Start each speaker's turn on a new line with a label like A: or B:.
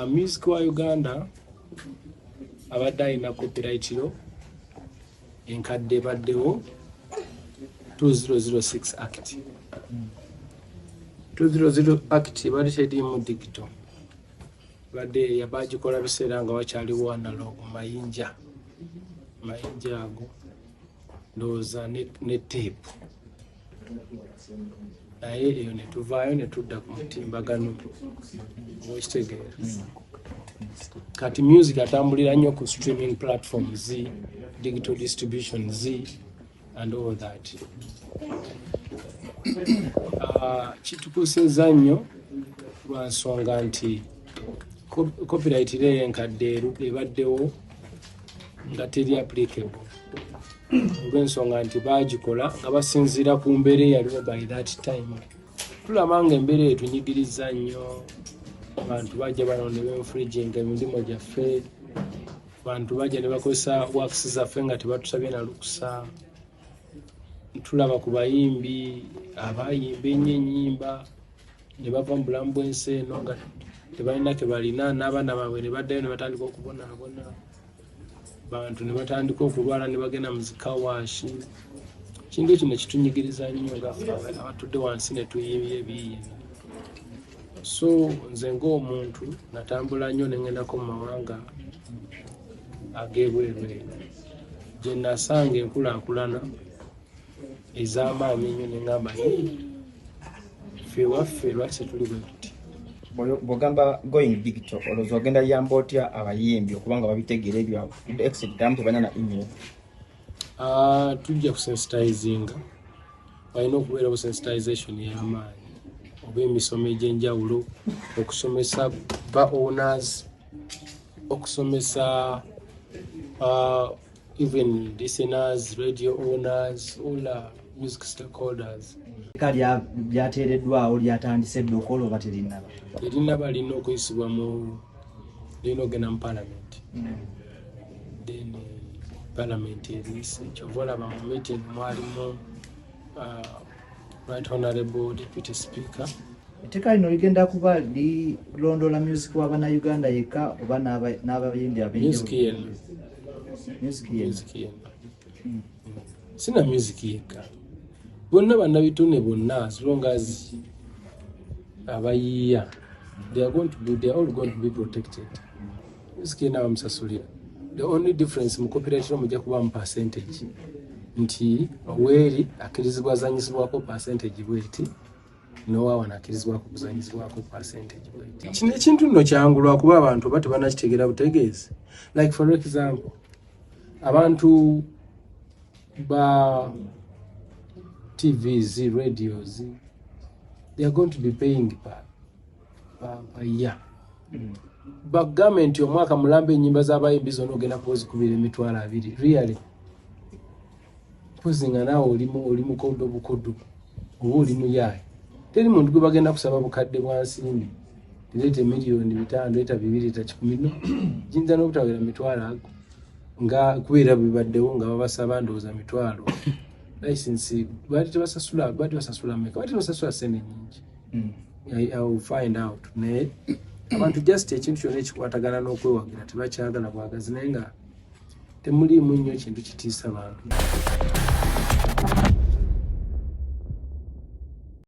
A: Music wa Uganda abadde alina copyright law enkadde baddewo 2006 Act. 2006 Act bali tedimu digital. Badde yabagikola biseera nga wakyaliwo analog mayinja ago ndowooza ne tape. Naye eyo ne tuvaayo ne tudda ku mutimbagano okitegeera. Kati music atambulira nnyo ku streaming platforms, digital distributions and all that. Kitukusizza nnyo lwa nsonga nti copyright leero enkadde ebaddewo nga teri applicable. Olw'ensonga nti baagikola nga basinziira ku mbeera eyaliwo by that time. Tulaba nga embeera etunyigiriza nnyo. Abantu bajja bano ne benfridginga emirimu gyaffe. Abantu bajja ne bakozesa works zaffe nga tebatusabye na lukusa. Tulaba ku bayimbi abayimba ennyo ennyimba ne bava mu bulamu bw'ensi eno nga tebalina ke balina, n'abaana baabwe ne baddayo ne batandika okubonaabona. Bantu ne batandika okulwala ne bagenda mu zikawashi. Kintu ekyo ne kitunyigiriza nnyo ngaffe abatudde wansi ne tuyimbye ebiyiiye. So nze ng'omuntu natambula nnyo ne ngendako mu mawanga ag'ebweru. Gye nasanga enkulaakulana ez'amaanyi ennyo ne ngamba ffe waffe lwaki tuli bwe tuti.
B: Bw'ogamba going digital olowooza ogenda yamba otya abayimbi okuba nga babitegeera ebyo exitamu tebanya na email?
A: Tujja kusensitizinga. Walina okubeera obusensitization y'amaanyi oba emisomo egy'enjawulo, okusomesa ba owners, okusomesa even listeners, radio owners, all music stakeholders.
C: Lyateereddwawo lyatandise dda okola oba terinnaba?
A: Terinnaba, lina okuyisibwa mu lina ogenda mu parliament. Then parliament eriise kyova olaba mu meeting mwalimu Right Honorable Deputy Speaker.
C: Etteeka lino ligenda kuba lirondoola music w'Abannayuganda yekka oba n'abayimbi
A: abenjawulo? Music yenna. Sina music yekka. Bonna bannabitone bonna, as long as abayiiya, they are all going to be protected. Music yenna bamusasulira. The only difference mu copyright law mujja kuba mu percentage. Nti weeri akkirizibwa azanyisibwako percentage bweti, nowa akkirizibwako kuzanyisibwako percentage bweti. Kino ekintu nno kyangu lwakuba abantu oba tebannakitegeera butegeezi. Like for example, abantu ba TVs, radios, they are going to be paying per year. But government omwaka mulamba ennyimba z'abayimbi zonna ogenda kuzikubira $200. Really? Kuzinga nawe oli mukodo bukodo oba oli muyaye. Teri muntu gwe bagenda kusaba bukadde bwa nsimbi. Leeta miliyoni 5, leeta 2, leeta 10. Jinza n'obutawera $200 nga kubeera bibaddewo nga babasaba ndowooza $100. License bali tebasasula mmeka, bali tebasasula ssente nnyingi. I will find out. Naye abantu just ekintu kyonna ekikwatagana n'okwewagira tebakyagala bwagazi naye nga temuliimu nnyo kintu kitiisa bantu.